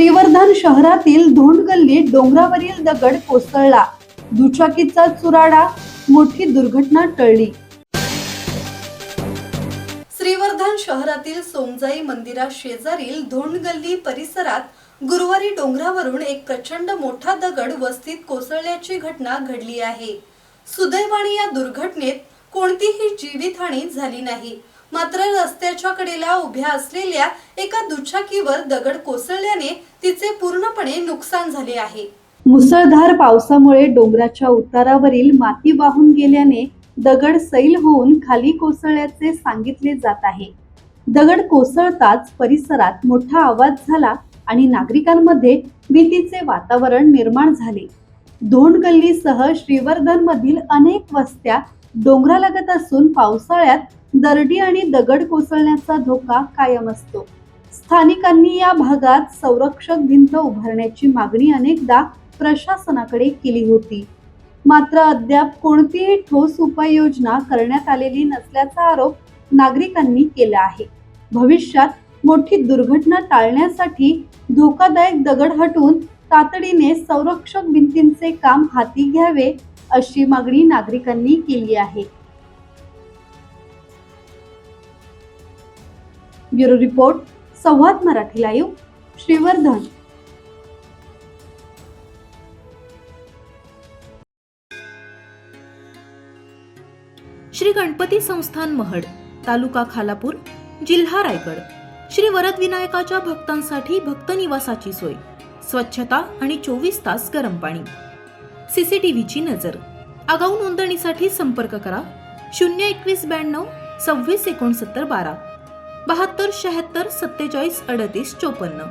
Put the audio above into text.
श्रीवर्धन शहरातील धोंड गल्लीत डोंगरावरील दगड कोसळला, दुचाकीचा चुराडा, मोठी दुर्घटना टळली। श्रीवर्धन शहरातील सोमजाई मंदिरा शेजारील धोंड गल्ली परिसरात गुरुवारी डोंगरावरून एक प्रचंड मोठा दगड वस्तीत कोसळल्याची घटना घडली आहे। सुदैवाने या दुर्घटनेत कोणतीही जीवितहानी झाली नाही, मात्र रस्त्याच्या कडेला उभ्या असलेल्या एका दुचाकीवर दगड कोसळल्याने तिचे पूर्णपणे नुकसान झाले आहे। मुसळधार पावसामुळे डोंगराच्या उतारावरील माती वाहून गेल्याने दगड सैल होऊन खाली कोसळल्याचे सांगितले जात आहे। दगड कोसळताच परिसरात मोठा आवाज झाला आणि नागरिकांमध्ये भीतीचे वातावरण निर्माण झाले। धोंड गल्लीसह श्रीवर्धन मधील अनेक वस्त्या डोंगरालगत असून पावसाळ्यात दरडी आणि दगड कोसळण्याचा धोका कायम असतो। स्थानिकांनी या भागात संरक्षक भिंत उभारण्याची मागणी अनेकदा प्रशासनाकडे केली होती, मात्र अद्याप कोणतीही ठोस उपाययोजना करण्यात आलेली नसल्याचा आरोप नागरिकांनी केला आहे। भविष्यात मोठी दुर्घटना टाळण्यासाठी धोकादायक दगड हटवून तातडीने संरक्षक भिंतींचे काम हाती घ्यावे अशी मागणी नागरिकांनी केली आहे। ब्युरो रिपोर्ट, संवाद मराठी लाईव्ह, श्रीवर्धन। श्री गणपती संस्थान महड, तालुका खालापूर, जिल्हा रायगड। श्री वरद विनायकाच्या भक्तांसाठी भक्त निवासाची सोय, स्वच्छता आणि 24 तास गरम पाणी, सीसीटीव्हीची नजर। आगाऊ नोंदणीसाठी संपर्क करा 02192 26 69 12 72 76 47 38 54।